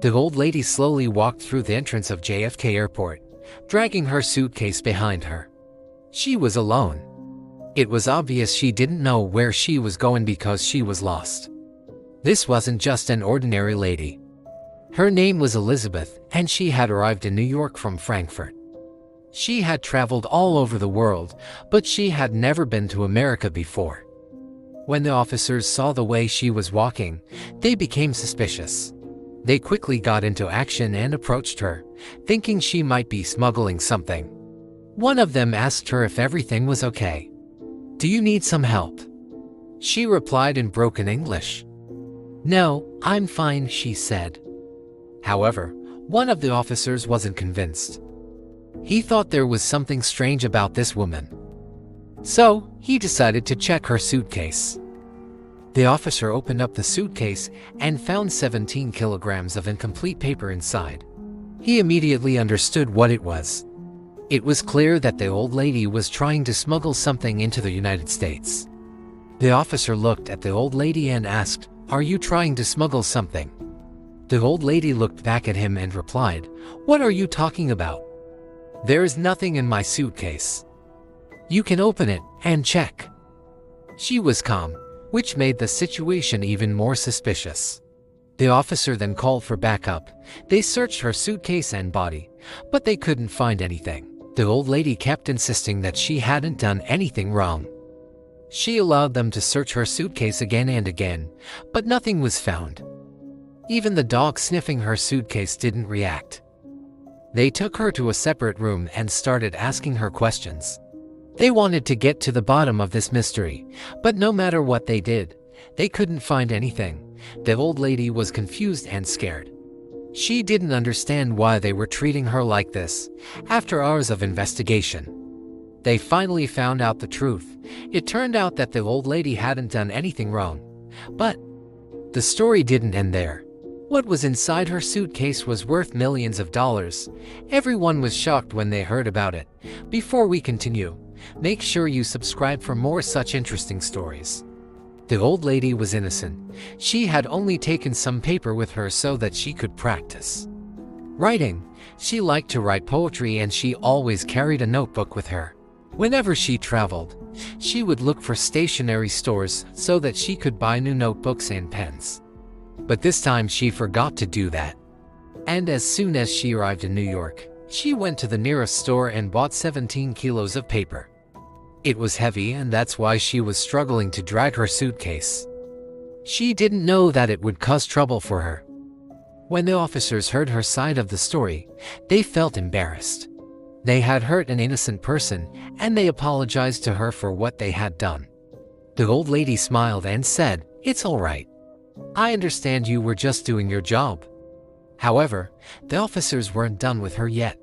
The old lady slowly walked through the entrance of JFK Airport, dragging her suitcase behind her. She was alone. It was obvious she didn't know where she was going because she was lost. This wasn't just an ordinary lady. Her name was Elizabeth, and she had arrived in New York from Frankfurt. She had traveled all over the world, but she had never been to America before. When the officers saw the way she was walking, they became suspicious. They quickly got into action and approached her, thinking she might be smuggling something. One of them asked her if everything was okay. "Do you need some help?" She replied in broken English. "No, I'm fine," she said. However, one of the officers wasn't convinced. He thought there was something strange about this woman. So, he decided to check her suitcase. The officer opened up the suitcase and found 17 kilograms of incomplete paper inside. He immediately understood what it was. It was clear that the old lady was trying to smuggle something into the United States. The officer looked at the old lady and asked, "Are you trying to smuggle something?" The old lady looked back at him and replied, "What are you talking about? There is nothing in my suitcase. You can open it and check." She was calm, which made the situation even more suspicious. The officer then called for backup. They searched her suitcase and body, but they couldn't find anything. The old lady kept insisting that she hadn't done anything wrong. She allowed them to search her suitcase again and again, but nothing was found. Even the dog sniffing her suitcase didn't react. They took her to a separate room and started asking her questions. They wanted to get to the bottom of this mystery, but no matter what they did, they couldn't find anything. The old lady was confused and scared. She didn't understand why they were treating her like this. After hours of investigation, they finally found out the truth. It turned out that the old lady hadn't done anything wrong. But the story didn't end there. What was inside her suitcase was worth millions of dollars. Everyone was shocked when they heard about it. Before we continue, make sure you subscribe for more such interesting stories. The old lady was innocent. She had only taken some paper with her so that she could practice writing. She liked to write poetry and she always carried a notebook with her. Whenever she traveled, she would look for stationery stores so that she could buy new notebooks and pens. But this time she forgot to do that. And as soon as she arrived in New York, she went to the nearest store and bought 17 kilos of paper. It was heavy, and that's why she was struggling to drag her suitcase. She didn't know that it would cause trouble for her. When the officers heard her side of the story, they felt embarrassed. They had hurt an innocent person, and they apologized to her for what they had done. The old lady smiled and said, "It's all right. I understand you were just doing your job." However, the officers weren't done with her yet.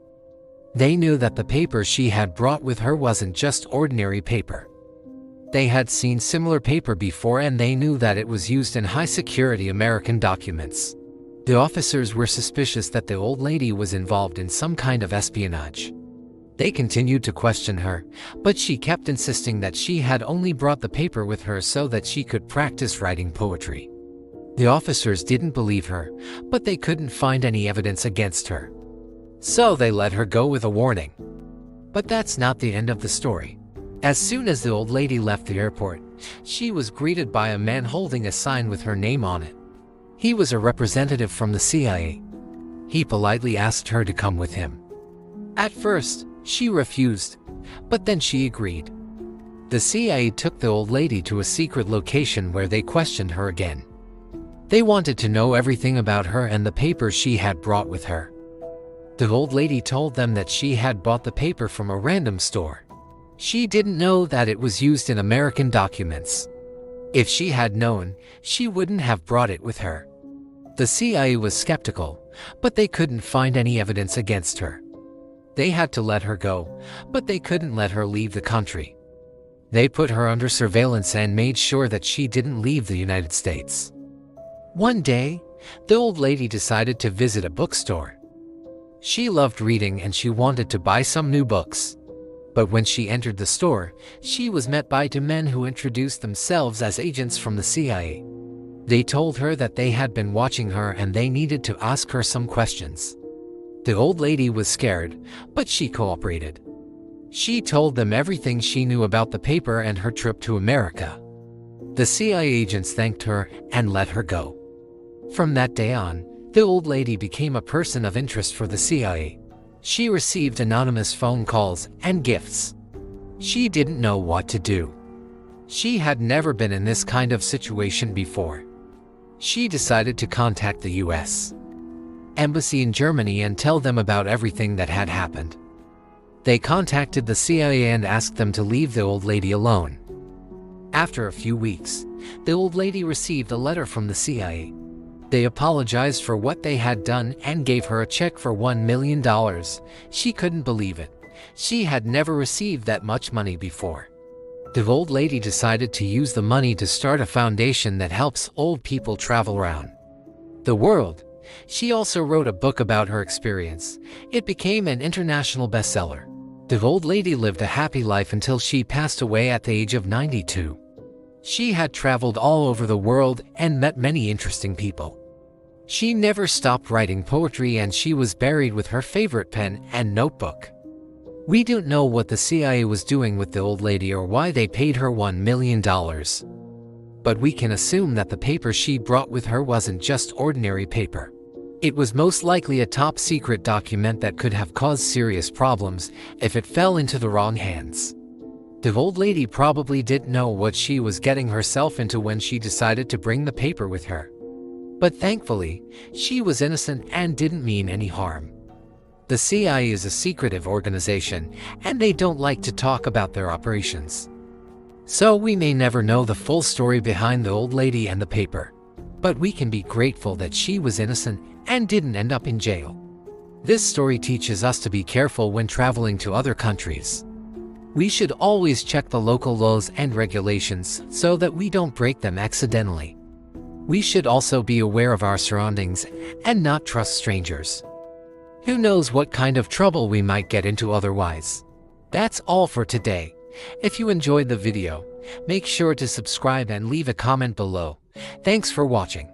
They knew that the paper she had brought with her wasn't just ordinary paper. They had seen similar paper before, and they knew that it was used in high-security American documents. The officers were suspicious that the old lady was involved in some kind of espionage. They continued to question her, but she kept insisting that she had only brought the paper with her so that she could practice writing poetry. The officers didn't believe her, but they couldn't find any evidence against her. So they let her go with a warning. But that's not the end of the story. As soon as the old lady left the airport, she was greeted by a man holding a sign with her name on it. He was a representative from the CIA. He politely asked her to come with him. At first, she refused, but then she agreed. The CIA took the old lady to a secret location where they questioned her again. They wanted to know everything about her and the paper she had brought with her. The old lady told them that she had bought the paper from a random store. She didn't know that it was used in American documents. If she had known, she wouldn't have brought it with her. The CIA was skeptical, but they couldn't find any evidence against her. They had to let her go, but they couldn't let her leave the country. They put her under surveillance and made sure that she didn't leave the United States. One day, the old lady decided to visit a bookstore. She loved reading and she wanted to buy some new books. But when she entered the store, she was met by two men who introduced themselves as agents from the CIA. They told her that they had been watching her and they needed to ask her some questions. The old lady was scared, but she cooperated. She told them everything she knew about the paper and her trip to America. The CIA agents thanked her and let her go. From that day on, the old lady became a person of interest for the CIA. She received anonymous phone calls and gifts. She didn't know what to do. She had never been in this kind of situation before. She decided to contact the U.S. Embassy in Germany and tell them about everything that had happened. They contacted the CIA and asked them to leave the old lady alone. After a few weeks, the old lady received a letter from the CIA. They apologized for what they had done and gave her a check for $1 million. She couldn't believe it. She had never received that much money before. The old lady decided to use the money to start a foundation that helps old people travel around the world. She also wrote a book about her experience. It became an international bestseller. The old lady lived a happy life until she passed away at the age of 92. She had traveled all over the world and met many interesting people. She never stopped writing poetry and she was buried with her favorite pen and notebook. We don't know what the CIA was doing with the old lady or why they paid her $1 million. But we can assume that the paper she brought with her wasn't just ordinary paper. It was most likely a top-secret document that could have caused serious problems if it fell into the wrong hands. The old lady probably didn't know what she was getting herself into when she decided to bring the paper with her. But thankfully, she was innocent and didn't mean any harm. The CIA is a secretive organization, and they don't like to talk about their operations. So we may never know the full story behind the old lady and the paper. But we can be grateful that she was innocent and didn't end up in jail. This story teaches us to be careful when traveling to other countries. We should always check the local laws and regulations so that we don't break them accidentally. We should also be aware of our surroundings and not trust strangers. Who knows what kind of trouble we might get into otherwise. That's all for today. If you enjoyed the video, make sure to subscribe and leave a comment below. Thanks for watching.